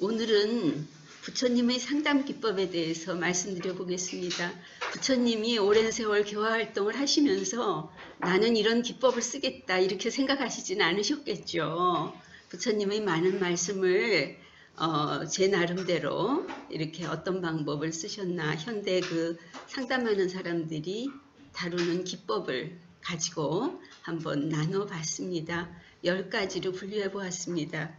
오늘은 부처님의 상담 기법에 대해서 말씀드려 보겠습니다. 부처님이 오랜 세월 교화활동을 하시면서 나는 이런 기법을 쓰겠다 이렇게 생각하시진 않으셨겠죠. 부처님의 많은 말씀을 제 나름대로 이렇게 어떤 방법을 쓰셨나 현대 그 상담하는 사람들이 다루는 기법을 가지고 한번 나눠봤습니다. 10가지로 분류해 보았습니다.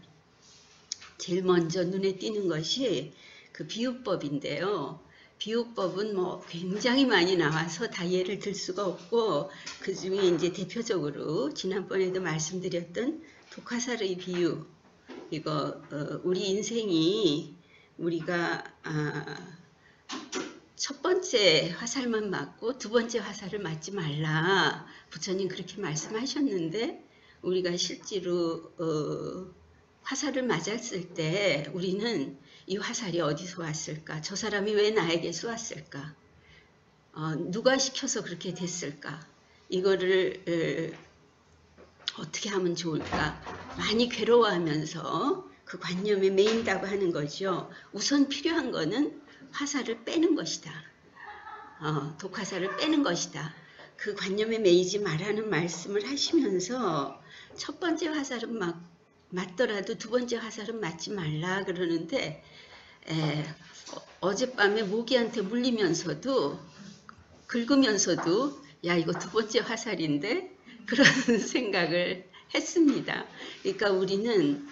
제일 먼저 눈에 띄는 것이 그 비유법인데요. 비유법은 뭐 굉장히 많이 나와서 다 예를 들 수가 없고, 그 중에 이제 대표적으로 지난번에도 말씀드렸던 독화살의 비유. 이거 우리 인생이 우리가 첫 번째 화살만 맞고 두 번째 화살을 맞지 말라. 부처님 그렇게 말씀하셨는데 우리가 실제로 화살을 맞았을 때 우리는 이 화살이 어디서 왔을까? 저 사람이 왜 나에게 쏘았을까? 누가 시켜서 그렇게 됐을까? 이거를 어떻게 하면 좋을까? 많이 괴로워하면서 그 관념에 매인다고 하는 거죠. 우선 필요한 거는 화살을 빼는 것이다. 독화살을 빼는 것이다. 그 관념에 매이지 말라는 말씀을 하시면서 첫 번째 화살은 맞더라도 두 번째 화살은 맞지 말라 그러는데, 어젯밤에 모기한테 물리면서도 긁으면서도 야 이거 두 번째 화살인데 그런 생각을 했습니다. 그러니까 우리는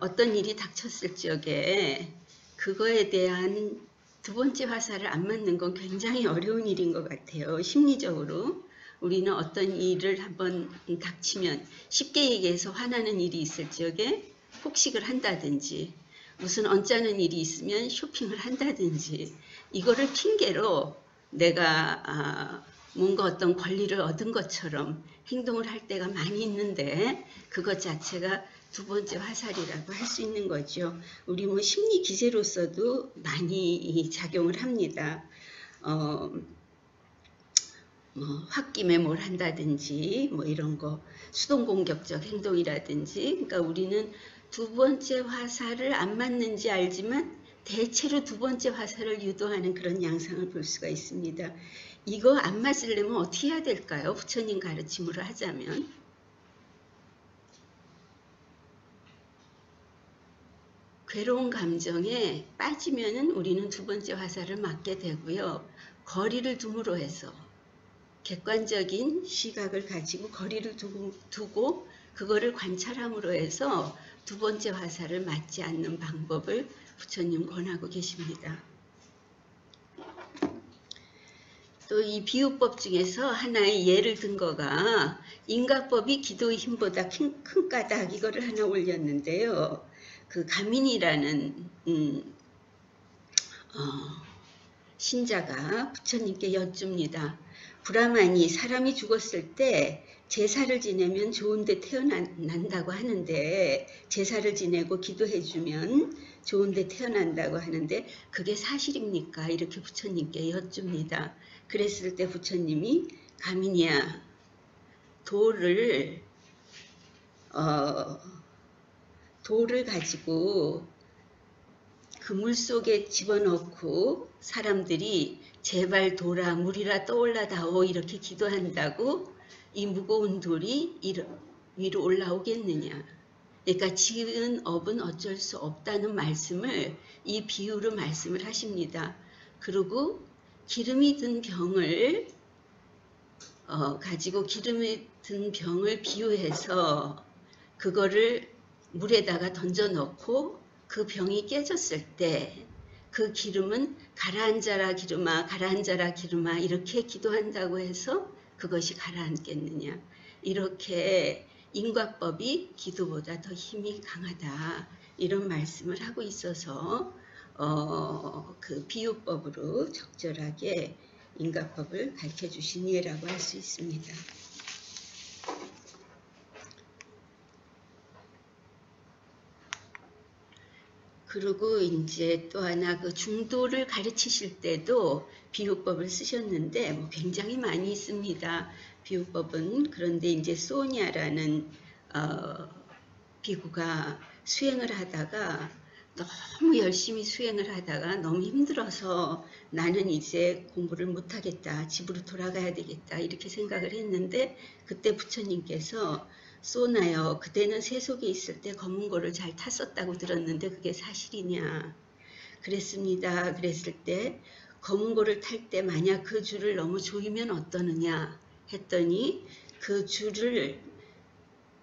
어떤 일이 닥쳤을 적에 그거에 대한 두 번째 화살을 안 맞는 건 굉장히 어려운 일인 것 같아요. 심리적으로. 우리는 어떤 일을 한번 닥치면 쉽게 얘기해서 화나는 일이 있을 적에 폭식을 한다든지 무슨 언짢은 일이 있으면 쇼핑을 한다든지 이거를 핑계로 내가 뭔가 어떤 권리를 얻은 것처럼 행동을 할 때가 많이 있는데 그것 자체가 두 번째 화살이라고 할 수 있는 거죠. 우리 뭐 심리 기제로서도 많이 작용을 합니다. 홧김에 뭘 한다든지 뭐 이런 거 수동공격적 행동이라든지, 그러니까 우리는 두 번째 화살을 안 맞는지 알지만 대체로 두 번째 화살을 유도하는 그런 양상을 볼 수가 있습니다. 이거 안 맞으려면 어떻게 해야 될까요? 부처님 가르침으로 하자면 괴로운 감정에 빠지면은 우리는 두 번째 화살을 맞게 되고요. 거리를 둠으로 해서 객관적인 시각을 가지고 거리를 두고 그거를 관찰함으로 해서 두 번째 화살을 맞지 않는 방법을 부처님 권하고 계십니다. 또 이 비유법 중에서 하나의 예를 든 거가 인가법이 기도의 힘보다 큰 까닭 이거를 하나 올렸는데요. 그 가민이라는 신자가 부처님께 여쭙니다. 브라만이 사람이 죽었을 때 제사를 지내면 좋은 데 태어난다고 하는데 제사를 지내고 기도해주면 좋은 데 태어난다고 하는데 그게 사실입니까? 이렇게 부처님께 여쭙니다. 그랬을 때 부처님이 가민이야 돌을 가지고 그 물속에 집어넣고 사람들이 제발 돌아 물이라 떠올라다오 이렇게 기도한다고 이 무거운 돌이 위로 올라오겠느냐. 그러니까 지은 업은 어쩔 수 없다는 말씀을 이 비유로 말씀을 하십니다. 그리고 기름이 든 병을 가지고 기름이 든 병을 비유해서 그거를 물에다가 던져 넣고 그 병이 깨졌을 때 그 기름은 가라앉아라 기름아 가라앉아라 기름아 이렇게 기도한다고 해서 그것이 가라앉겠느냐. 이렇게 인과법이 기도보다 더 힘이 강하다 이런 말씀을 하고 있어서 그 비유법으로 적절하게 인과법을 가르쳐 주신 예라고 할 수 있습니다. 그리고 이제 또 하나 그 중도를 가르치실 때도 비유법을 쓰셨는데 뭐 굉장히 많이 있습니다. 비유법은. 그런데 이제 소니아라는 비구가 수행을 하다가 너무 열심히 수행을 하다가 너무 힘들어서 나는 이제 공부를 못하겠다. 집으로 돌아가야 되겠다. 이렇게 생각을 했는데 그때 부처님께서 쏘나요. 그때는 세속에 있을 때 검은고를 잘 탔었다고 들었는데 그게 사실이냐. 그랬습니다. 그랬을 때 검은고를 탈 때 만약 그 줄을 너무 조이면 어떠느냐 했더니 그 줄을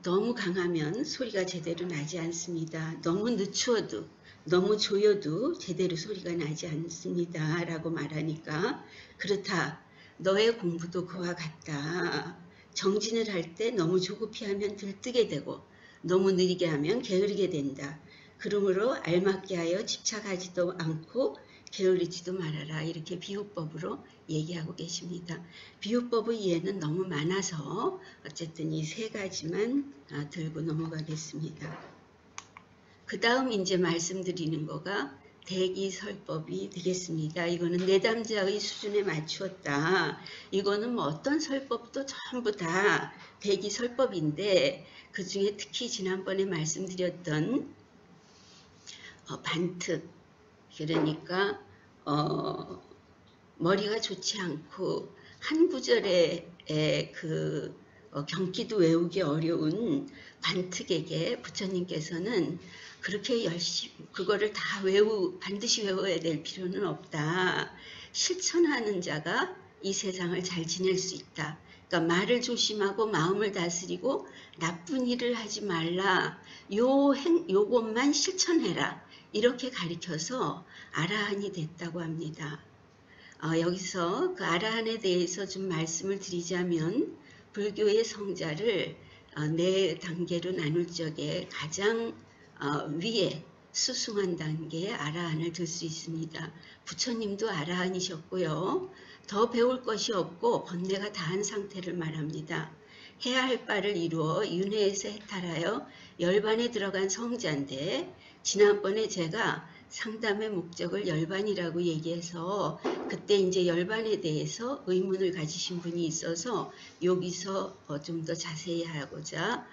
너무 강하면 소리가 제대로 나지 않습니다. 너무 늦추어도 너무 조여도 제대로 소리가 나지 않습니다. 라고 말하니까 그렇다. 너의 공부도 그와 같다. 정진을 할 때 너무 조급히 하면 들뜨게 되고 너무 느리게 하면 게으르게 된다. 그러므로 알맞게 하여 집착하지도 않고 게으르지도 말아라. 이렇게 비유법으로 얘기하고 계십니다. 비유법의 이해는 너무 많아서 어쨌든 이 세 가지만 들고 넘어가겠습니다. 그 다음 이제 말씀드리는 거가 대기설법이 되겠습니다. 이거는 내담자의 수준에 맞추었다. 이거는 뭐 어떤 설법도 전부 다 대기설법인데 그 중에 특히 지난번에 말씀드렸던 반특, 그러니까 머리가 좋지 않고 한 구절에 경기도 외우기 어려운 반특에게 부처님께서는 그렇게 열심히 그거를 다 반드시 외워야 될 필요는 없다. 실천하는 자가 이 세상을 잘 지낼 수 있다. 그러니까 말을 조심하고 마음을 다스리고 나쁜 일을 하지 말라. 요것만 실천해라. 이렇게 가르쳐서 아라한이 됐다고 합니다. 여기서 그 아라한에 대해서 좀 말씀을 드리자면 불교의 성자를 네 단계로 나눌 적에 가장 위에 수승한 단계의 아라한을 들 수 있습니다. 부처님도 아라한이셨고요. 더 배울 것이 없고 번뇌가 다한 상태를 말합니다. 해야 할 바를 이루어 윤회에서 해탈하여 열반에 들어간 성자인데 지난번에 제가 상담의 목적을 열반이라고 얘기해서 그때 이제 열반에 대해서 의문을 가지신 분이 있어서 여기서 좀 더 자세히 하고자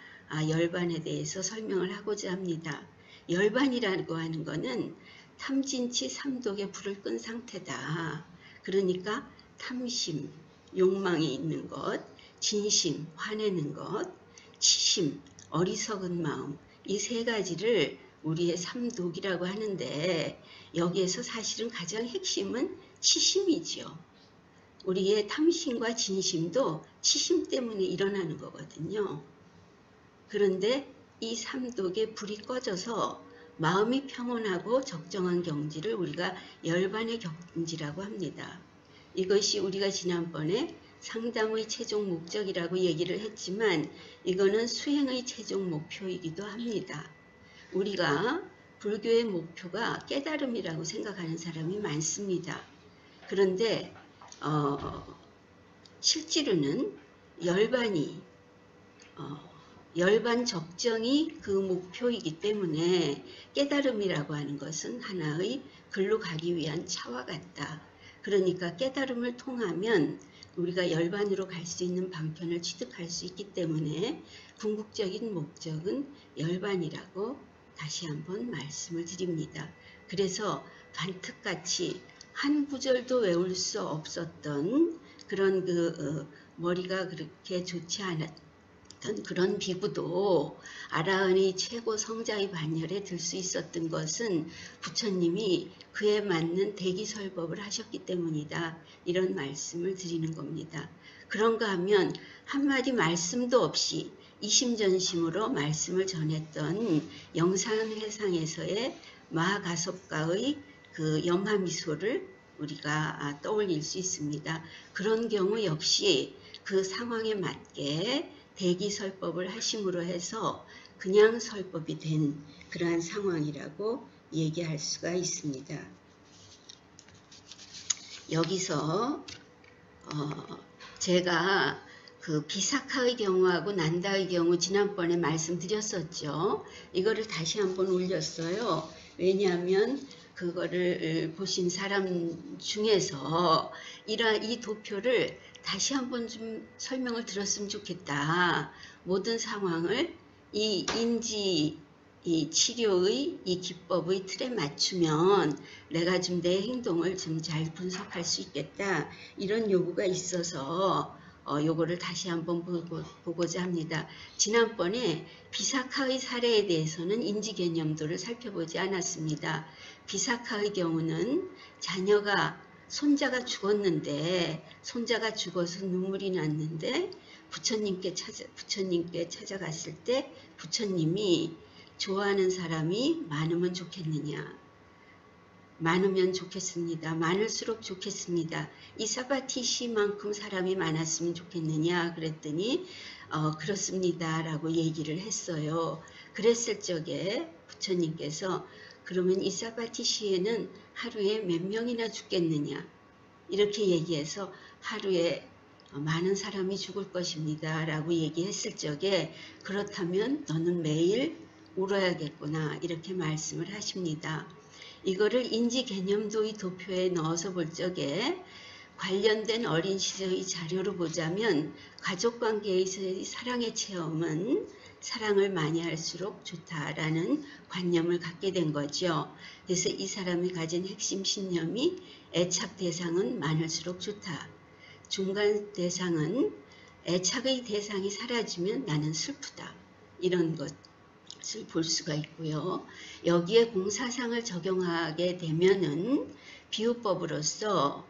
열반에 대해서 설명을 하고자 합니다. 열반이라고 하는 거는 탐진치 삼독의 불을 끈 상태다. 그러니까 탐심, 욕망이 있는 것, 진심, 화내는 것, 치심, 어리석은 마음, 이 세 가지를 우리의 삼독이라고 하는데 여기에서 사실은 가장 핵심은 치심이지요. 우리의 탐심과 진심도 치심 때문에 일어나는 거거든요. 그런데 이 삼독의 불이 꺼져서 마음이 평온하고 적정한 경지를 우리가 열반의 경지라고 합니다. 이것이 우리가 지난번에 상담의 최종 목적이라고 얘기를 했지만 이거는 수행의 최종 목표이기도 합니다. 우리가 불교의 목표가 깨달음이라고 생각하는 사람이 많습니다. 그런데 실제로는 열반 적정이 그 목표이기 때문에 깨달음이라고 하는 것은 하나의 글로 가기 위한 차와 같다. 그러니까 깨달음을 통하면 우리가 열반으로 갈 수 있는 방편을 취득할 수 있기 때문에 궁극적인 목적은 열반이라고 다시 한번 말씀을 드립니다. 그래서 반특같이 한 구절도 외울 수 없었던 그런 머리가 그렇게 좋지 않았던 그런 비구도 아라한의 최고 성자의 반열에 들 수 있었던 것은 부처님이 그에 맞는 대기설법을 하셨기 때문이다. 이런 말씀을 드리는 겁니다. 그런가 하면 한마디 말씀도 없이 이심전심으로 말씀을 전했던 영산회상에서의 마하가섭가의 그 염화미소를 우리가 떠올릴 수 있습니다. 그런 경우 역시 그 상황에 맞게 대기설법을 하심으로 해서 그냥 설법이 된 그러한 상황이라고 얘기할 수가 있습니다. 여기서 제가 그 비사카의 경우하고 난다의 경우 지난번에 말씀드렸었죠. 이거를 다시 한번 올렸어요. 왜냐하면 그거를 보신 사람 중에서 이 도표를 다시 한번 좀 설명을 들었으면 좋겠다. 모든 상황을 이 인지 이 치료의 이 기법의 틀에 맞추면 내가 좀 내 행동을 좀 잘 분석할 수 있겠다. 이런 요구가 있어서 요거를 다시 한번 보고자 합니다. 지난번에 비사카의 사례에 대해서는 인지 개념도를 살펴보지 않았습니다. 비사카의 경우는 손자가 죽었는데 손자가 죽어서 눈물이 났는데 부처님께 찾아갔을 때 부처님이 좋아하는 사람이 많으면 좋겠느냐? 많으면 좋겠습니다. 많을수록 좋겠습니다. 이 사바티시만큼 사람이 많았으면 좋겠느냐? 그랬더니 그렇습니다. 라고 얘기를 했어요. 그랬을 적에 부처님께서 그러면 이 사바티시에는 하루에 몇 명이나 죽겠느냐? 이렇게 얘기해서 하루에 많은 사람이 죽을 것입니다. 라고 얘기했을 적에 그렇다면 너는 매일 울어야겠구나 이렇게 말씀을 하십니다. 이거를 인지개념도의 도표에 넣어서 볼 적에 관련된 어린 시절의 자료로 보자면 가족관계에서의 사랑의 체험은 사랑을 많이 할수록 좋다라는 관념을 갖게 된 거죠. 그래서 이 사람이 가진 핵심 신념이 애착 대상은 많을수록 좋다. 중간 대상은 애착의 대상이 사라지면 나는 슬프다. 이런 것을 볼 수가 있고요. 여기에 공사상을 적용하게 되면은 비유법으로서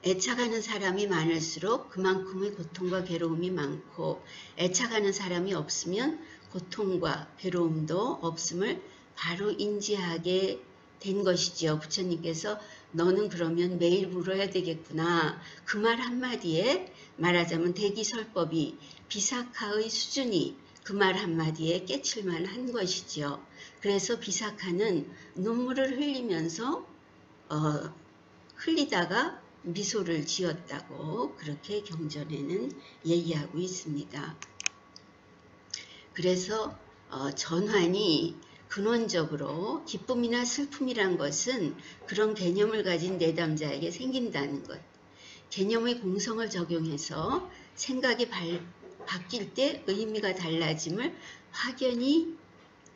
애착하는 사람이 많을수록 그만큼의 고통과 괴로움이 많고 애착하는 사람이 없으면 고통과 괴로움도 없음을 바로 인지하게 된 것이지요. 부처님께서 너는 그러면 매일 울어야 되겠구나. 그 말 한마디에 말하자면 대기설법이 비사카의 수준이 그 말 한마디에 깨칠만 한 것이지요. 그래서 비사카는 눈물을 흘리면서 흘리다가 미소를 지었다고 그렇게 경전에는 얘기하고 있습니다. 그래서 전환이 근원적으로 기쁨이나 슬픔이란 것은 그런 개념을 가진 내담자에게 생긴다는 것. 개념의 공성을 적용해서 생각이 바뀔 때 의미가 달라짐을 확연히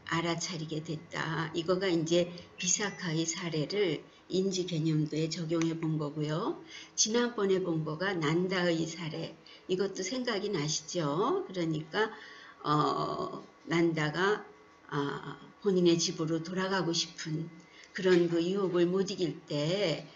알아차리게 됐다. 이거가 이제 비사카의 사례를 인지 개념도에 적용해 본 거고요. 지난번에 본 거가 난다의 사례. 이것도 생각이 나시죠? 그러니까 난다가 본인의 집으로 돌아가고 싶은 그런 그 유혹을 못 이길 때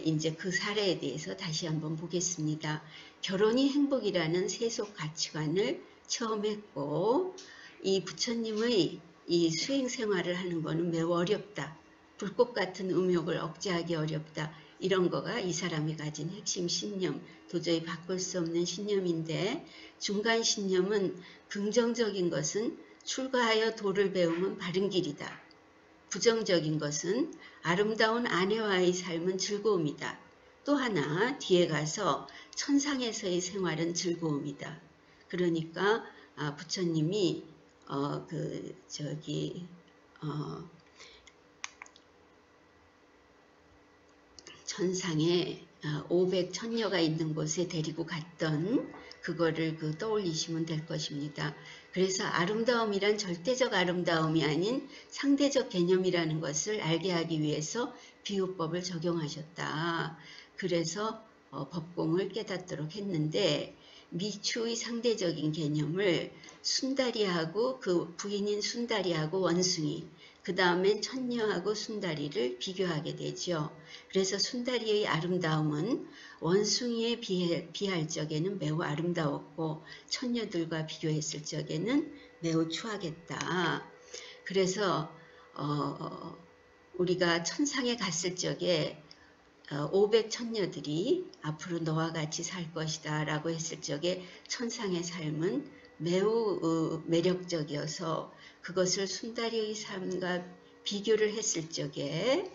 이제 그 사례에 대해서 다시 한번 보겠습니다. 결혼이 행복이라는 세속 가치관을 처음 했고 이 부처님의 이 수행 생활을 하는 거는 매우 어렵다. 불꽃 같은 음욕을 억제하기 어렵다. 이런 거가 이 사람이 가진 핵심 신념, 도저히 바꿀 수 없는 신념인데 중간 신념은 긍정적인 것은 출가하여 도를 배우면 바른 길이다. 부정적인 것은 아름다운 아내와의 삶은 즐거움이다. 또 하나 뒤에 가서 천상에서의 생활은 즐거움이다. 그러니까 부처님이 천상에 500천녀가 있는 곳에 데리고 갔던 그거를 떠올리시면 될 것입니다. 그래서 아름다움이란 절대적 아름다움이 아닌 상대적 개념이라는 것을 알게 하기 위해서 비유법을 적용하셨다. 그래서 법공을 깨닫도록 했는데 미추의 상대적인 개념을 순다리하고 그 부인인 순다리하고 원숭이 그 다음엔 천녀하고 순다리를 비교하게 되죠. 그래서 순다리의 아름다움은 원숭이에 비할 적에는 매우 아름다웠고 천녀들과 비교했을 적에는 매우 추하겠다. 그래서 우리가 천상에 갔을 적에 500천녀들이 앞으로 너와 같이 살 것이다 라고 했을 적에 천상의 삶은 매우 매력적이어서 그것을 순다리의 삶과 비교를 했을 적에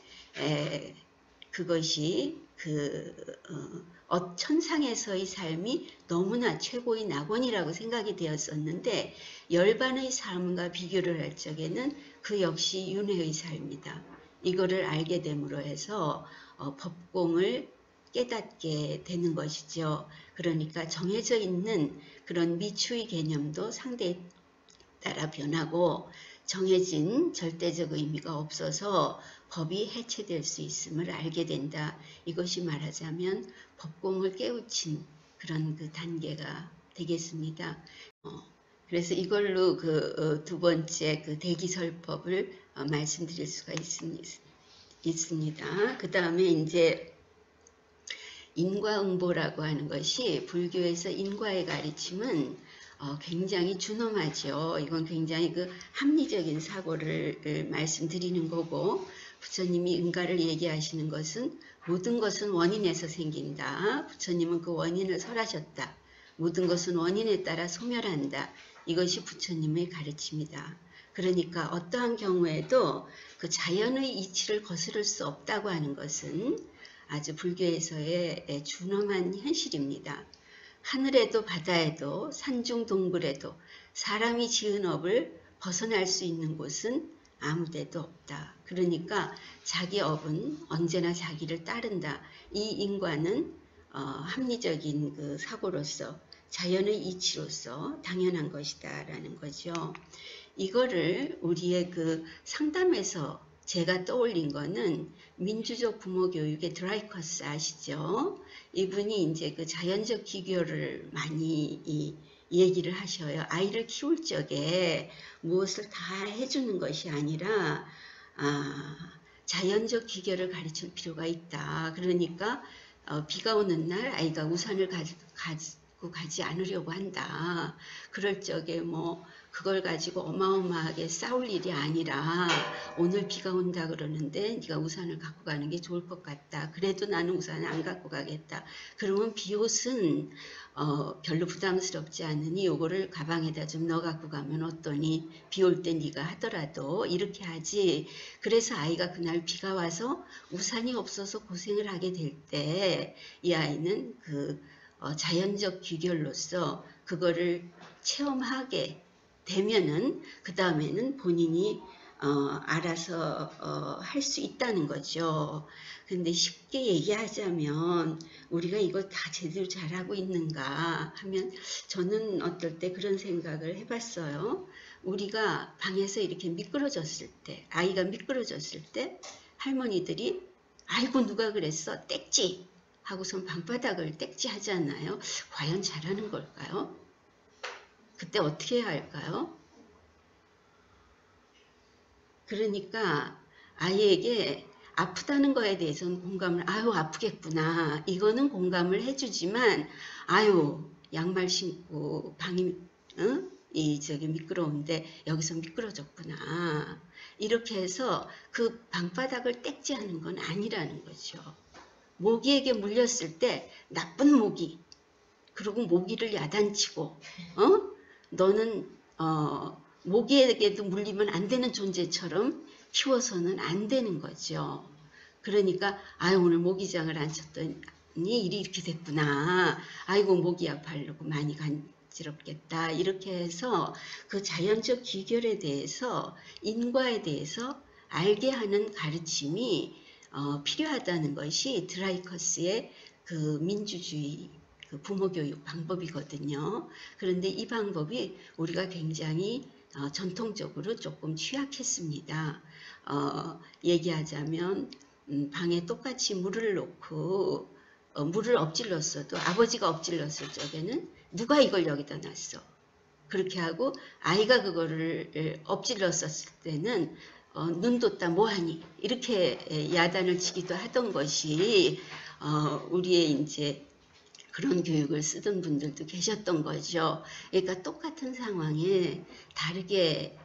그것이 천상에서의 삶이 너무나 최고의 낙원이라고 생각이 되었었는데 열반의 삶과 비교를 할 적에는 그 역시 윤회의 삶이다. 이거를 알게 됨으로 해서 법공을 깨닫게 되는 것이죠. 그러니까 정해져 있는 그런 미추의 개념도 따라 변하고 정해진 절대적 의미가 없어서 법이 해체될 수 있음을 알게 된다. 이것이 말하자면 법공을 깨우친 그런 그 단계가 되겠습니다. 그래서 이걸로 그 두 번째 그 대기설법을 말씀드릴 수가 있습니다. 그 다음에 이제 인과응보라고 하는 것이 불교에서 인과의 가르침은 굉장히 준엄하죠. 이건 굉장히 그 합리적인 사고를 말씀드리는 거고, 부처님이 인과를 얘기하시는 것은 모든 것은 원인에서 생긴다. 부처님은 그 원인을 설하셨다. 모든 것은 원인에 따라 소멸한다. 이것이 부처님의 가르침이다. 그러니까 어떠한 경우에도 그 자연의 이치를 거스를 수 없다고 하는 것은 아주 불교에서의 준엄한 현실입니다. 하늘에도 바다에도 산중 동굴에도 사람이 지은 업을 벗어날 수 있는 곳은 아무데도 없다. 그러니까 자기 업은 언제나 자기를 따른다. 이 인과는 합리적인 그 사고로서 자연의 이치로서 당연한 것이다 라는 거죠. 이거를 우리의 그 상담에서 제가 떠올린 거는 민주적 부모 교육의 드라이커스 아시죠? 이분이 이제 그 자연적 기교를 많이 얘기를 하셔요. 아이를 키울 적에 무엇을 다 해주는 것이 아니라 자연적 기교를 가르칠 필요가 있다. 그러니까 비가 오는 날 아이가 우산을 가지고 가지 않으려고 한다. 그럴 적에 뭐 그걸 가지고 어마어마하게 싸울 일이 아니라 오늘 비가 온다 그러는데 네가 우산을 갖고 가는 게 좋을 것 같다. 그래도 나는 우산을 안 갖고 가겠다. 그러면 비옷은 별로 부담스럽지 않으니 요거를 가방에다 좀 넣어 갖고 가면 어떠니? 비 올 때 네가 하더라도 이렇게 하지. 그래서 아이가 그날 비가 와서 우산이 없어서 고생을 하게 될 때 이 아이는 그 자연적 귀결로서 그거를 체험하게 되면은 그 다음에는 본인이 알아서 할 수 있다는 거죠. 근데 쉽게 얘기하자면 우리가 이걸 다 제대로 잘하고 있는가 하면 저는 어떨 때 그런 생각을 해봤어요. 우리가 방에서 이렇게 미끄러졌을 때, 아이가 미끄러졌을 때 할머니들이 아이고 누가 그랬어? 뗐지? 하고선 방바닥을 뗐지 하잖아요. 과연 잘하는 걸까요? 그때 어떻게 해야 할까요? 그러니까 아이에게 아프다는 거에 대해서는 공감을, 아유 아프겠구나. 이거는 공감을 해주지만 아유 양말 신고 방이 저기 미끄러운데 여기서 미끄러졌구나. 이렇게 해서 그 방바닥을 뗐지 하는 건 아니라는 거죠. 모기에게 물렸을 때 나쁜 모기, 그리고 모기를 야단치고 너는 모기에게도 물리면 안 되는 존재처럼 키워서는 안 되는 거죠. 그러니까 아유 오늘 모기장을 안 쳤더니 일이 이렇게 됐구나. 아이고 모기 아파하려고 많이 간지럽겠다. 이렇게 해서 그 자연적 기결에 대해서 인과에 대해서 알게 하는 가르침이 필요하다는 것이 드라이커스의 그 민주주의 그 부모교육 방법이거든요. 그런데 이 방법이 우리가 굉장히 전통적으로 조금 취약했습니다. 얘기하자면 방에 똑같이 물을 놓고 물을 엎질렀어도 아버지가 엎질렀을 적에는 누가 이걸 여기다 놨어? 그렇게 하고 아이가 그거를 엎질렀었을 때는 눈 뒀다 뭐하니? 이렇게 야단을 치기도 하던 것이 우리의 이제 그런 교육을 쓰던 분들도 계셨던 거죠. 그러니까 똑같은 상황에 다르게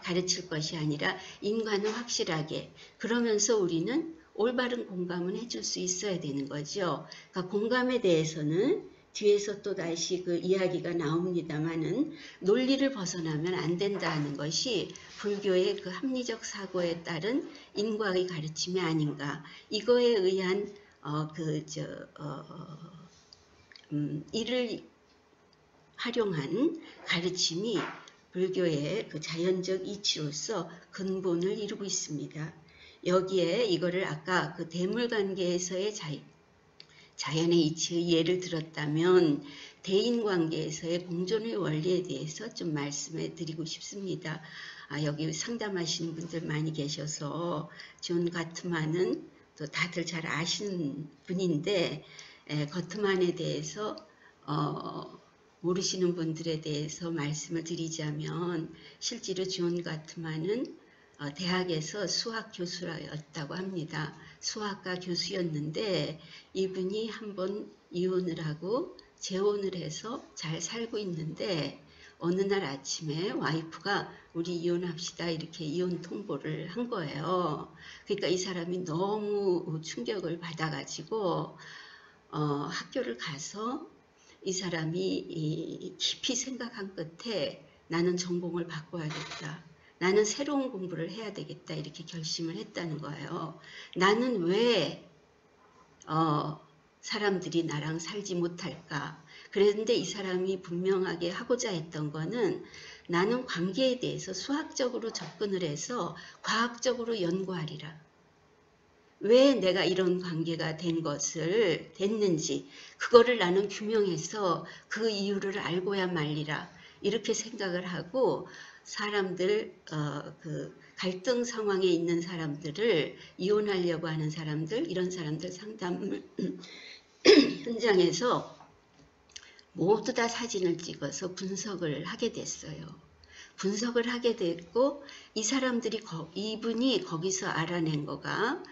가르칠 것이 아니라 인과는 확실하게, 그러면서 우리는 올바른 공감은 해줄 수 있어야 되는 거죠. 그러니까 공감에 대해서는 뒤에서 또 다시 그 이야기가 나옵니다만은 논리를 벗어나면 안 된다는 것이 불교의 그 합리적 사고에 따른 인과의 가르침이 아닌가. 이거에 의한 이를 활용한 가르침이 불교의 그 자연적 이치로서 근본을 이루고 있습니다. 여기에 이거를 아까 그 대물관계에서의 자연의 이치의 예를 들었다면 대인관계에서의 공존의 원리에 대해서 좀 말씀해 드리고 싶습니다. 여기 상담하시는 분들 많이 계셔서 존 가트만은 또 다들 잘 아시는 분인데 거트만에 대해서 모르시는 분들에 대해서 말씀을 드리자면 실제로 존 가트만은 대학에서 수학 교수였다고 합니다. 수학과 교수였는데 이분이 한번 이혼을 하고 재혼을 해서 잘 살고 있는데 어느 날 아침에 와이프가 우리 이혼합시다 이렇게 이혼 통보를 한 거예요. 그러니까 이 사람이 너무 충격을 받아가지고 학교를 가서 이 사람이 깊이 생각한 끝에 나는 전공을 바꿔야겠다. 나는 새로운 공부를 해야 되겠다. 이렇게 결심을 했다는 거예요. 나는 왜 사람들이 나랑 살지 못할까? 그런데 이 사람이 분명하게 하고자 했던 거는 나는 관계에 대해서 수학적으로 접근을 해서 과학적으로 연구하리라. 왜 내가 이런 관계가 됐는지 그거를 나는 규명해서 그 이유를 알고야 말리라. 이렇게 생각을 하고 사람들 그 갈등 상황에 있는 사람들을 이혼하려고 하는 사람들 이런 사람들 상담을 현장에서 모두 다 사진을 찍어서 분석을 하게 됐어요. 분석을 하게 됐고 이 사람들이 이분이 거기서 알아낸 거가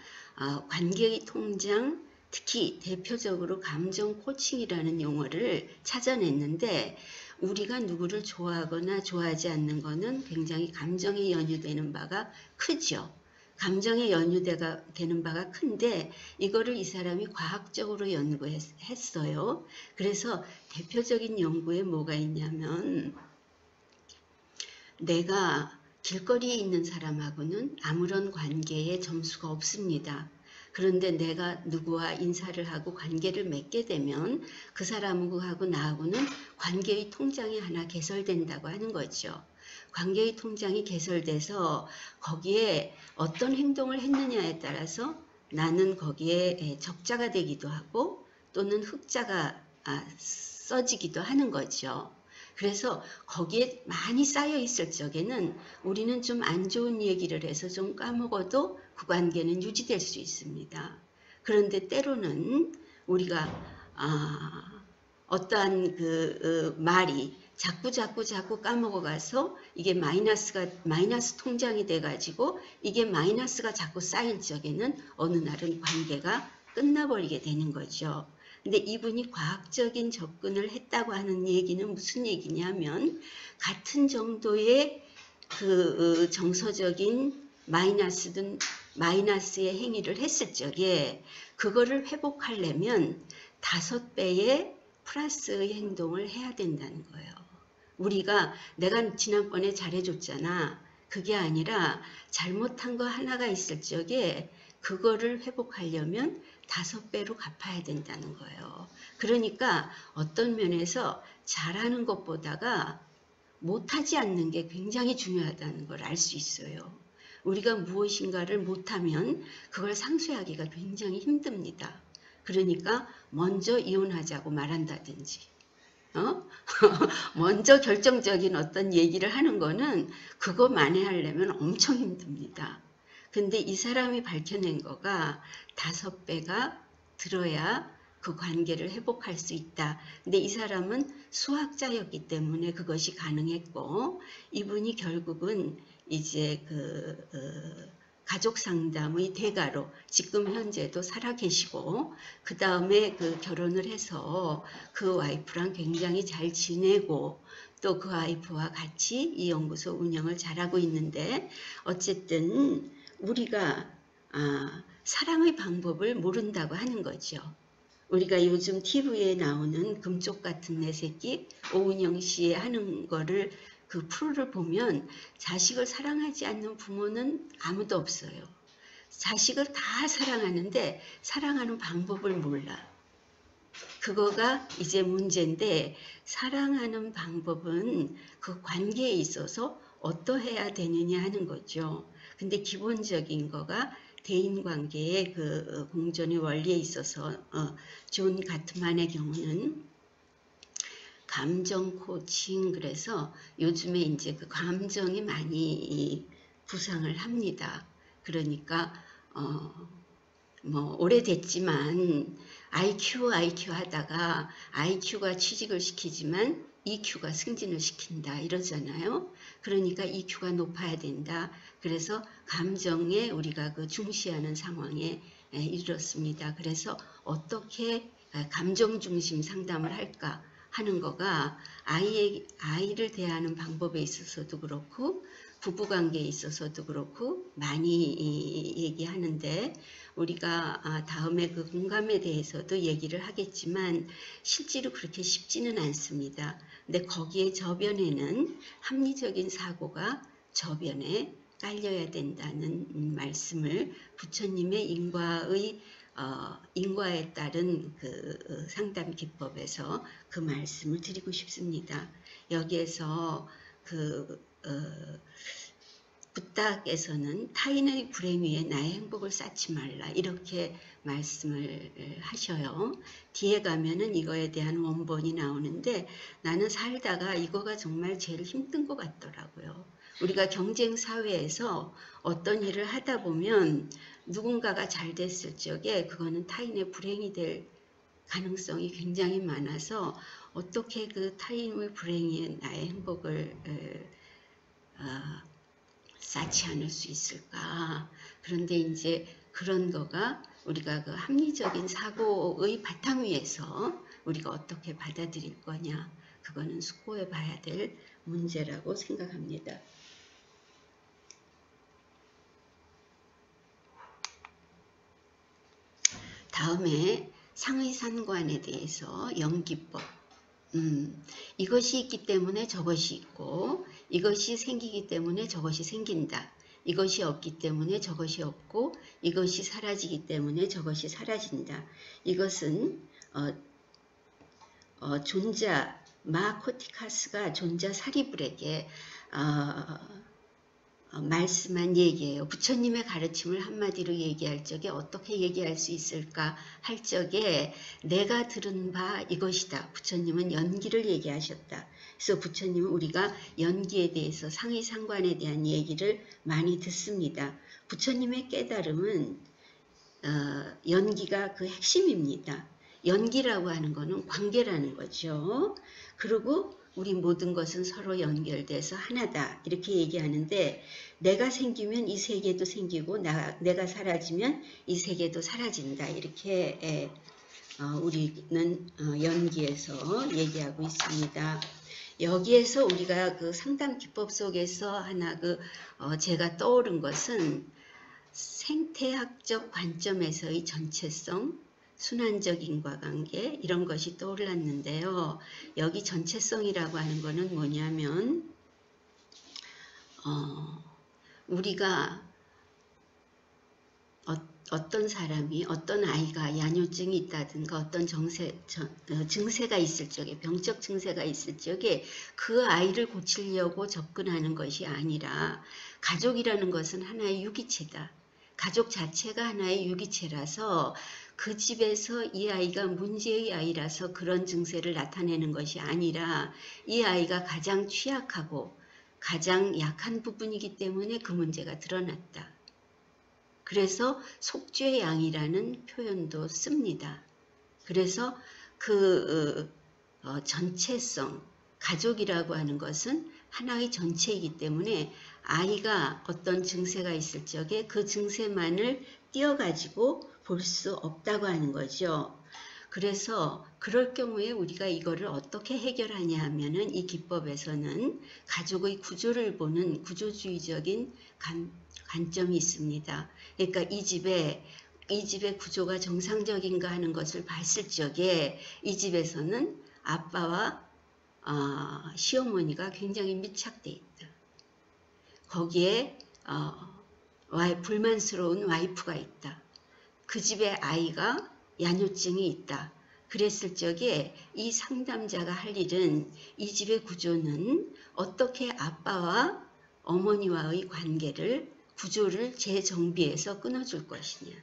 관계의 통장 특히 대표적으로 감정 코칭이라는 용어를 찾아냈는데 우리가 누구를 좋아하거나 좋아하지 않는 것은 굉장히 감정에 연유되는 바가 크죠. 감정에 연유되는 바가 큰데 이거를 이 사람이 과학적으로 연구했어요. 그래서 대표적인 연구에 뭐가 있냐면 내가 길거리에 있는 사람하고는 아무런 관계에 점수가 없습니다. 그런데 내가 누구와 인사를 하고 관계를 맺게 되면 그 사람하고 나하고는 관계의 통장이 하나 개설된다고 하는 거죠. 관계의 통장이 개설돼서 거기에 어떤 행동을 했느냐에 따라서 나는 거기에 적자가 되기도 하고 또는 흑자가 써지기도 하는 거죠. 그래서 거기에 많이 쌓여 있을 적에는 우리는 좀 안 좋은 얘기를 해서 좀 까먹어도 그 관계는 유지될 수 있습니다. 그런데 때로는 우리가 어떠한 그 말이 자꾸 까먹어가서 이게 마이너스 통장이 돼가지고 이게 마이너스가 자꾸 쌓일 적에는 어느 날은 관계가 끝나버리게 되는 거죠. 근데 이분이 과학적인 접근을 했다고 하는 얘기는 무슨 얘기냐면 같은 정도의 그 정서적인 마이너스의 행위를 했을 적에 그거를 회복하려면 5배의 플러스의 행동을 해야 된다는 거예요. 우리가 내가 지난번에 잘해줬잖아. 그게 아니라 잘못한 거 하나가 있을 적에 그거를 회복하려면 5배로 갚아야 된다는 거예요. 그러니까 어떤 면에서 잘하는 것보다가 못하지 않는 게 굉장히 중요하다는 걸 알 수 있어요. 우리가 무엇인가를 못하면 그걸 상쇄하기가 굉장히 힘듭니다. 그러니까 먼저 이혼하자고 말한다든지 먼저 결정적인 어떤 얘기를 하는 거는 그거 만회하려면 엄청 힘듭니다. 근데 이 사람이 밝혀낸 거가 5배가 들어야 그 관계를 회복할 수 있다. 근데 이 사람은 수학자였기 때문에 그것이 가능했고 이분이 결국은 이제 가족 상담의 대가로 지금 현재도 살아계시고 그 다음에 그 결혼을 해서 그 와이프랑 굉장히 잘 지내고 또 그 와이프와 같이 이 연구소 운영을 잘하고 있는데 어쨌든 우리가 사랑의 방법을 모른다고 하는 거죠. 우리가 요즘 TV에 나오는 금쪽 같은 내 새끼 오은영 씨 하는 거를 그 프로를 보면 자식을 사랑하지 않는 부모는 아무도 없어요. 자식을 다 사랑하는데 사랑하는 방법을 몰라. 그거가 이제 문제인데 사랑하는 방법은 그 관계에 있어서 어떠해야 되느냐 하는 거죠. 근데 기본적인 거가 대인관계의 그 공존의 원리에 있어서 존 가트만의 경우는 감정 코칭, 그래서 요즘에 이제 그 감정이 많이 부상을 합니다. 그러니까 뭐 오래됐지만 IQ 하다가 IQ가 취직을 시키지만 EQ가 승진을 시킨다 이러잖아요. 그러니까 EQ가 높아야 된다. 그래서 감정에 우리가 그 중시하는 상황에 이르렀습니다. 그래서 어떻게 감정 중심 상담을 할까 하는 거가 아이를 대하는 방법에 있어서도 그렇고 부부관계에 있어서도 그렇고 많이 얘기하는데, 우리가 다음에 그 공감에 대해서도 얘기를 하겠지만 실제로 그렇게 쉽지는 않습니다. 근데 거기에 저변에는 합리적인 사고가 저변에 깔려야 된다는 말씀을 부처님의 인과에 따른 그 상담 기법에서 그 말씀을 드리고 싶습니다. 여기에서 부탁에서는 타인의 불행 위에 나의 행복을 쌓지 말라 이렇게 말씀을 하셔요. 뒤에 가면은 이거에 대한 원본이 나오는데 나는 살다가 이거가 정말 제일 힘든 것 같더라고요. 우리가 경쟁 사회에서 어떤 일을 하다 보면 누군가가 잘 됐을 적에 그거는 타인의 불행이 될 가능성이 굉장히 많아서 어떻게 그 타인의 불행에 나의 행복을 쌓지 않을 수 있을까. 그런데 이제 그런 거가 우리가 그 합리적인 사고의 바탕 위에서 우리가 어떻게 받아들일 거냐, 그거는 숙고해 봐야 될 문제라고 생각합니다. 다음에 상의산관에 대해서 연기법. 이것이 있기 때문에 저것이 있고, 이것이 생기기 때문에 저것이 생긴다. 이것이 없기 때문에 저것이 없고, 이것이 사라지기 때문에 저것이 사라진다. 이것은 존자 마코티카스가 존자 사리불에게 말씀한 얘기예요. 부처님의 가르침을 한마디로 얘기할 적에 어떻게 얘기할 수 있을까 할 적에 내가 들은 바 이것이다. 부처님은 연기를 얘기하셨다. 그래서 부처님은 우리가 연기에 대해서 상의상관에 대한 얘기를 많이 듣습니다. 부처님의 깨달음은 연기가 그 핵심입니다. 연기라고 하는 거는 관계라는 거죠. 그리고 우리 모든 것은 서로 연결돼서 하나다 이렇게 얘기하는데, 내가 생기면 이 세계도 생기고 내가 사라지면 이 세계도 사라진다 이렇게 우리는 연기에서 얘기하고 있습니다. 여기에서 우리가 그 상담 기법 속에서 하나 제가 떠오른 것은 생태학적 관점에서의 전체성, 순환적 인과관계 이런 것이 떠올랐는데요. 여기 전체성이라고 하는 것은 뭐냐면 우리가 어떤 사람이 어떤 아이가 야뇨증이 있다든가 어떤 증세가 있을 적에 병적 증세가 있을 적에 그 아이를 고치려고 접근하는 것이 아니라 가족이라는 것은 하나의 유기체다. 가족 자체가 하나의 유기체라서 그 집에서 이 아이가 문제의 아이라서 그런 증세를 나타내는 것이 아니라 이 아이가 가장 취약하고 가장 약한 부분이기 때문에 그 문제가 드러났다. 그래서 속죄양이라는 표현도 씁니다. 그래서 그 전체성, 가족이라고 하는 것은 하나의 전체이기 때문에 아이가 어떤 증세가 있을 적에 그 증세만을 띄어가지고 볼 수 없다고 하는 거죠. 그래서 그럴 경우에 우리가 이거를 어떻게 해결하냐 하면은 이 기법에서는 가족의 구조를 보는 구조주의적인 관점이 있습니다. 그러니까 이 집의 구조가 정상적인가 하는 것을 봤을 적에 이 집에서는 아빠와 시어머니가 굉장히 밀착되어 있다. 거기에 불만스러운 와이프가 있다. 그 집에 아이가 야뇨증이 있다. 그랬을 적에 이 상담자가 할 일은 이 집의 구조는 어떻게 아빠와 어머니와의 구조를 재정비해서 끊어줄 것이냐.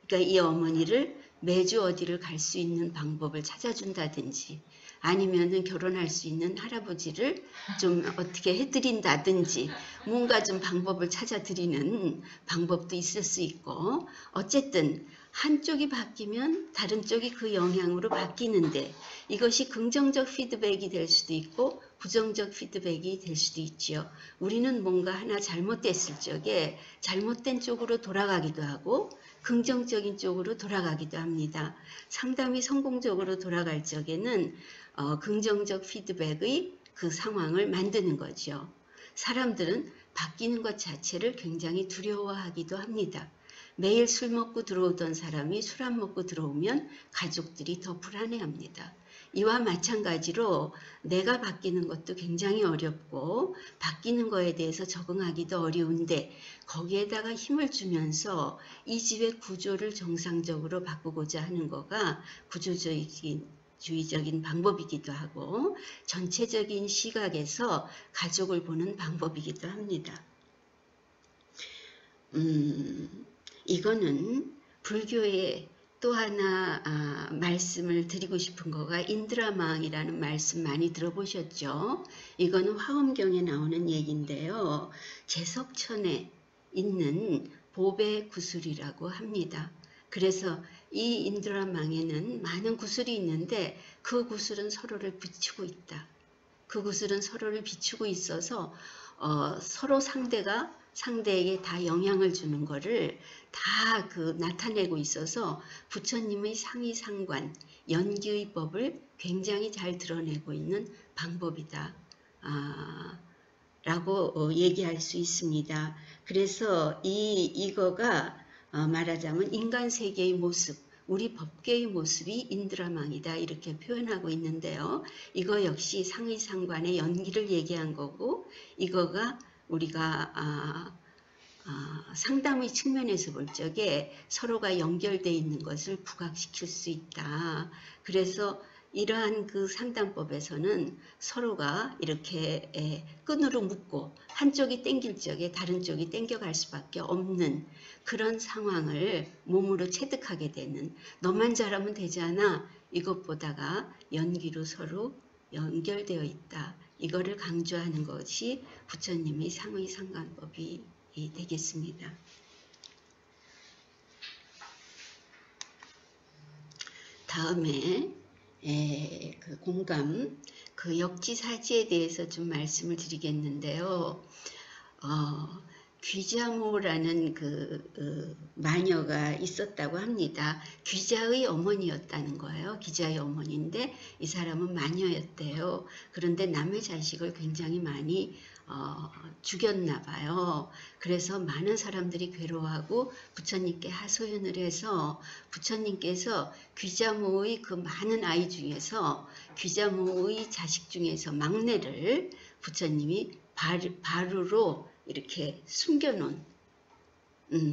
그러니까 이 어머니를 매주 어디를 갈 수 있는 방법을 찾아준다든지, 아니면은 결혼할 수 있는 할아버지를 좀 어떻게 해드린다든지 뭔가 좀 방법을 찾아드리는 방법도 있을 수 있고, 어쨌든 한쪽이 바뀌면 다른 쪽이 그 영향으로 바뀌는데, 이것이 긍정적 피드백이 될 수도 있고 부정적 피드백이 될 수도 있지요. 우리는 뭔가 하나 잘못됐을 적에 잘못된 쪽으로 돌아가기도 하고 긍정적인 쪽으로 돌아가기도 합니다. 상담이 성공적으로 돌아갈 적에는 긍정적 피드백의 그 상황을 만드는 거죠. 사람들은 바뀌는 것 자체를 굉장히 두려워하기도 합니다. 매일 술 먹고 들어오던 사람이 술 안 먹고 들어오면 가족들이 더 불안해합니다. 이와 마찬가지로 내가 바뀌는 것도 굉장히 어렵고 바뀌는 거에 대해서 적응하기도 어려운데, 거기에다가 힘을 주면서 이 집의 구조를 정상적으로 바꾸고자 하는 거가 구조주의적인 방법이기도 하고 전체적인 시각에서 가족을 보는 방법이기도 합니다. 이거는 불교의 또 하나 말씀을 드리고 싶은 거가 인드라망이라는 말씀 많이 들어보셨죠? 이거는 화엄경에 나오는 얘기인데요. 제석천에 있는 보배 구슬이라고 합니다. 그래서 이 인드라망에는 많은 구슬이 있는데 그 구슬은 서로를 비추고 있다. 그 구슬은 서로를 비추고 있어서 서로 상대에게 다 영향을 주는 거를 다 나타내고 있어서 부처님의 상의상관, 연기의 법을 굉장히 잘 드러내고 있는 방법이다 라고 얘기할 수 있습니다. 그래서 이거가 말하자면 인간 세계의 모습, 우리 법계의 모습이 인드라망이다 이렇게 표현하고 있는데요. 이거 역시 상의상관의 연기를 얘기한 거고, 이거가 우리가 상담의 측면에서 볼 적에 서로가 연결되어 있는 것을 부각시킬 수 있다. 그래서 이러한 그 상담법에서는 서로가 이렇게 끈으로 묶고 한쪽이 땡길 적에 다른 쪽이 땡겨갈 수밖에 없는 그런 상황을 몸으로 체득하게 되는, 너만 잘하면 되잖아 이것보다가 연기로 서로 연결되어 있다. 이거를 강조하는 것이 부처님의 상의상관법이 되겠습니다. 다음에 그 공감, 그 역지사지에 대해서 좀 말씀을 드리겠는데요. 귀자모라는 마녀가 있었다고 합니다. 귀자의 어머니였다는 거예요. 귀자의 어머니인데 이 사람은 마녀였대요. 그런데 남의 자식을 굉장히 많이 죽였나 봐요. 그래서 많은 사람들이 괴로워하고 부처님께 하소연을 해서 부처님께서 귀자모의 그 많은 아이 중에서 귀자모의 자식 중에서 막내를 부처님이 바루로 이렇게 숨겨놓은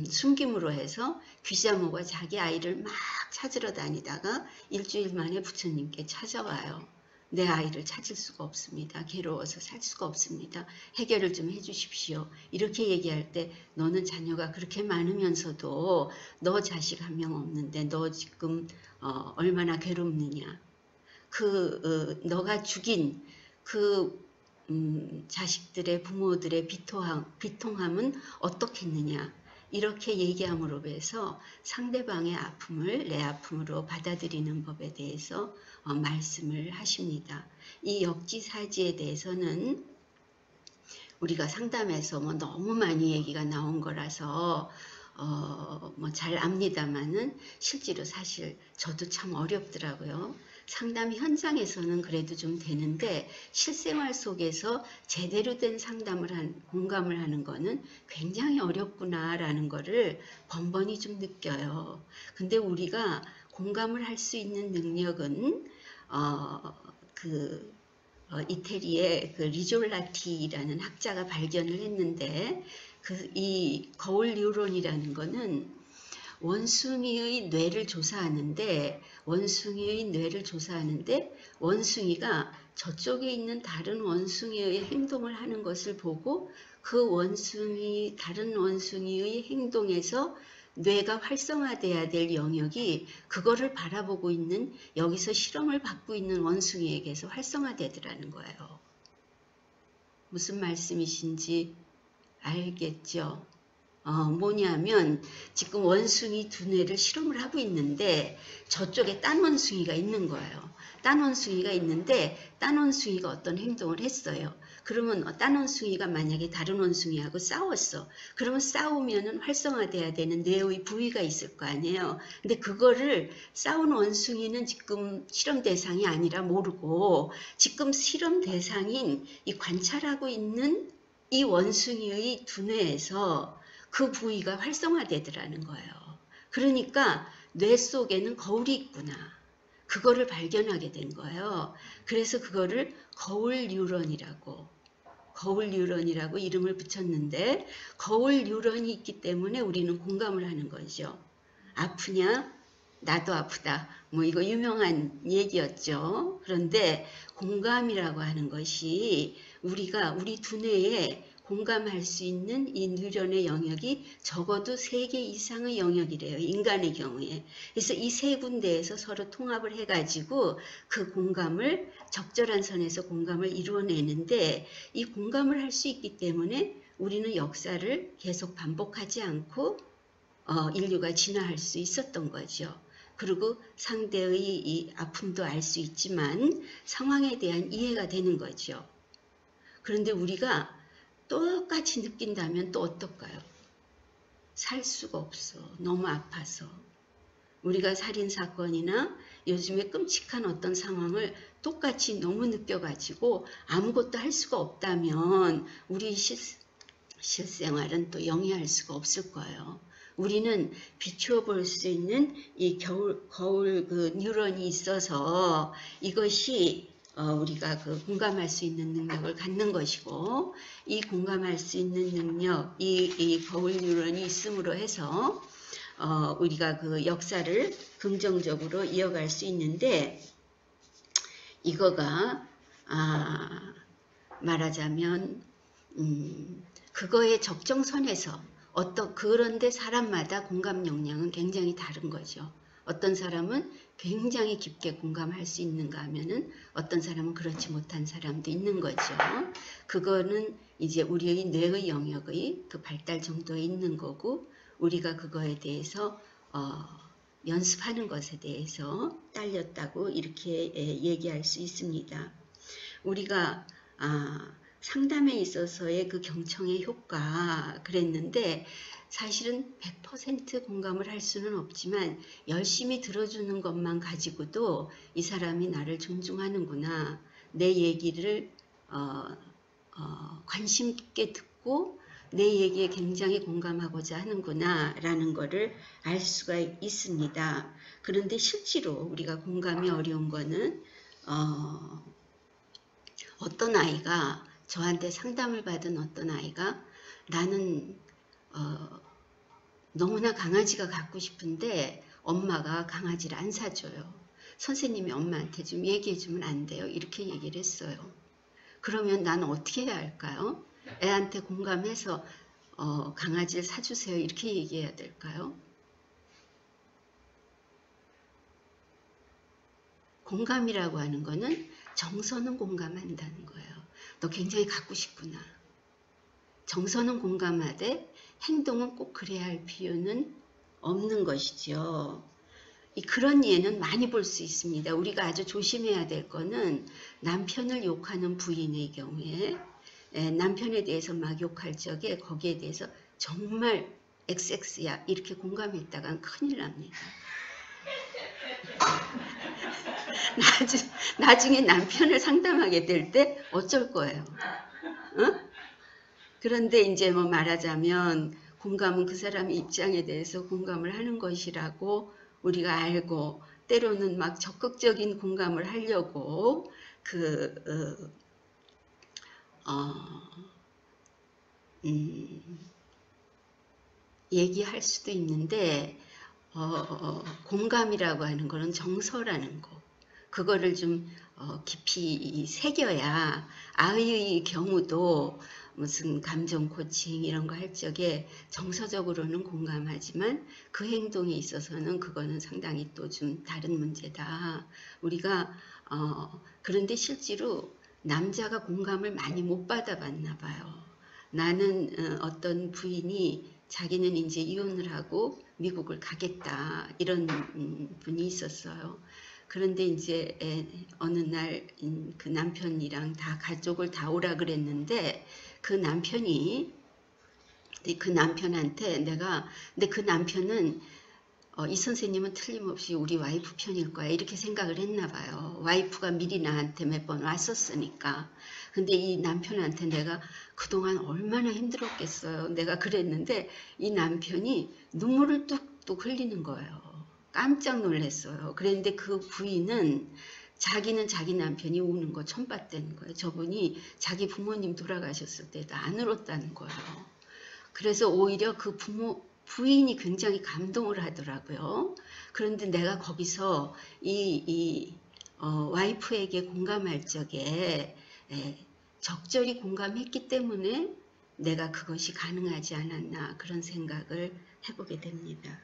숨김으로 해서 귀자모가 자기 아이를 막 찾으러 다니다가 일주일 만에 부처님께 찾아와요. 내 아이를 찾을 수가 없습니다. 괴로워서 살 수가 없습니다. 해결을 좀 해주십시오. 이렇게 얘기할 때 너는 자녀가 그렇게 많으면서도 너 자식 한 명 없는데 너 지금 얼마나 괴롭느냐. 너가 죽인 자식들의 부모들의 비통함은 어떻겠느냐. 이렇게 얘기함으로 해서 상대방의 아픔을 내 아픔으로 받아들이는 법에 대해서 말씀을 하십니다. 이 역지사지에 대해서는 우리가 상담에서 너무 많이 얘기가 나온 거라서 잘 압니다만은 실제로 사실 저도 참 어렵더라고요. 상담 현장에서는 그래도 좀 되는데 실생활 속에서 제대로 된 공감을 하는 거는 굉장히 어렵구나라는 거를 번번이 좀 느껴요. 근데 우리가 공감을 할 수 있는 능력은 이태리의 리졸라티라는 학자가 발견을 했는데 이 거울 뉴런이라는 거는 원숭이의 뇌를 조사하는데 원숭이가 저쪽에 있는 다른 원숭이의 행동을 하는 것을 보고 다른 원숭이의 행동에서 뇌가 활성화돼야 될 영역이 그거를 바라보고 있는, 여기서 실험을 받고 있는 원숭이에게서 활성화되더라는 거예요. 무슨 말씀이신지 알겠죠? 뭐냐면 지금 원숭이 두뇌를 실험을 하고 있는데 저쪽에 딴 원숭이가 있는 거예요. 딴 원숭이가 있는데 딴 원숭이가 어떤 행동을 했어요. 그러면 딴 원숭이가 만약에 다른 원숭이하고 싸웠어. 그러면 싸우면은 활성화돼야 되는 뇌의 부위가 있을 거 아니에요. 근데 그거를 싸운 원숭이는 지금 실험 대상이 아니라 모르고 지금 실험 대상인 이 관찰하고 있는 이 원숭이의 두뇌에서 그 부위가 활성화되더라는 거예요. 그러니까 뇌 속에는 거울이 있구나. 그거를 발견하게 된 거예요. 그래서 그거를 거울 뉴런이라고 이름을 붙였는데, 거울 뉴런이 있기 때문에 우리는 공감을 하는 거죠. 아프냐? 나도 아프다. 뭐 이거 유명한 얘기였죠. 그런데 공감이라고 하는 것이 우리 두뇌에 공감할 수 있는 이 뉴런의 영역이 적어도 3개 이상의 영역이래요. 인간의 경우에. 그래서 이 3군데에서 서로 통합을 해가지고 그 공감을, 적절한 선에서 공감을 이루어내는데, 이 공감을 할 수 있기 때문에 우리는 역사를 계속 반복하지 않고 인류가 진화할 수 있었던 거죠. 그리고 상대의 이 아픔도 알 수 있지만 상황에 대한 이해가 되는 거죠. 그런데 우리가 똑같이 느낀다면 또 어떨까요? 살 수가 없어. 너무 아파서. 우리가 살인사건이나 요즘에 끔찍한 어떤 상황을 똑같이 너무 느껴가지고 아무것도 할 수가 없다면 우리 실생활은 또 영위할 수가 없을 거예요. 우리는 비추어 볼 수 있는 이 거울 그 뉴런이 있어서 이것이 우리가 그 공감할 수 있는 능력을 갖는 것이고, 이 공감할 수 있는 능력, 이 거울 뉴런이 있음으로 해서 우리가 그 역사를 긍정적으로 이어갈 수 있는데, 이거가 말하자면 그거의 적정선에서 그런데 사람마다 공감 역량은 굉장히 다른 거죠. 어떤 사람은 굉장히 깊게 공감할 수 있는가 하면은 어떤 사람은 그렇지 못한 사람도 있는 거죠. 그거는 이제 우리의 뇌의 영역의 그 발달 정도에 있는 거고, 우리가 그거에 대해서 연습하는 것에 대해서 딸렸다고 이렇게 얘기할 수 있습니다. 우리가 상담에 있어서의 그 경청의 효과 그랬는데, 사실은 100% 공감을 할 수는 없지만 열심히 들어주는 것만 가지고도 이 사람이 나를 존중하는구나, 내 얘기를 관심 있게 듣고 내 얘기에 굉장히 공감하고자 하는구나 라는 거를 알 수가 있습니다. 그런데 실제로 우리가 공감이 어려운 거는 어떤 아이가, 저한테 상담을 받은 어떤 아이가, 나는 너무나 강아지가 갖고 싶은데 엄마가 강아지를 안 사줘요. 선생님이 엄마한테 좀 얘기해 주면 안 돼요? 이렇게 얘기를 했어요. 그러면 나는 어떻게 해야 할까요? 애한테 공감해서 강아지를 사주세요 이렇게 얘기해야 될까요? 공감이라고 하는 거는 정서는 공감한다는 거예요. 너 굉장히 갖고 싶구나. 정서는 공감하되 행동은 꼭 그래야 할 필요는 없는 것이죠. 그런 예는 많이 볼 수 있습니다. 우리가 아주 조심해야 될 거는 남편을 욕하는 부인의 경우에 남편에 대해서 막 욕할 적에 거기에 대해서 정말 XX야 이렇게 공감했다간 큰일 납니다. 나중에 남편을 상담하게 될 때 어쩔 거예요. 그런데 이제 뭐 말하자면 공감은 그 사람의 입장에 대해서 공감을 하는 것이라고 우리가 알고, 때로는 막 적극적인 공감을 하려고 얘기할 수도 있는데, 공감이라고 하는 거는 정서라는 거, 그거를 좀 깊이 새겨야 아이의 경우도 무슨 감정 코칭 이런 거 할 적에 정서적으로는 공감하지만 그 행동에 있어서는 그거는 상당히 또 좀 다른 문제다. 우리가 그런데 실제로 남자가 공감을 많이 못 받아봤나 봐요. 나는 어떤 부인이 자기는 이제 이혼을 하고 미국을 가겠다 이런 분이 있었어요. 그런데 이제 어느 날 그 남편이랑 다 가족을 다 오라 그랬는데 그 남편이 그 남편한테 근데 그 남편은 이 선생님은 틀림없이 우리 와이프 편일 거야 이렇게 생각을 했나 봐요. 와이프가 미리 나한테 몇 번 왔었으니까. 근데 이 남편한테 내가 그동안 얼마나 힘들었겠어요. 내가 그랬는데 이 남편이 눈물을 뚝뚝 흘리는 거예요. 깜짝 놀랐어요. 그런데 그 부인은 자기는 자기 남편이 우는 거 처음 봤다는 거예요. 저분이 자기 부모님 돌아가셨을 때도 안 울었다는 거예요. 그래서 오히려 그 부인이 굉장히 감동을 하더라고요. 그런데 내가 거기서 와이프에게 공감할 적에 적절히 공감했기 때문에 내가 그것이 가능하지 않았나 그런 생각을 해보게 됩니다.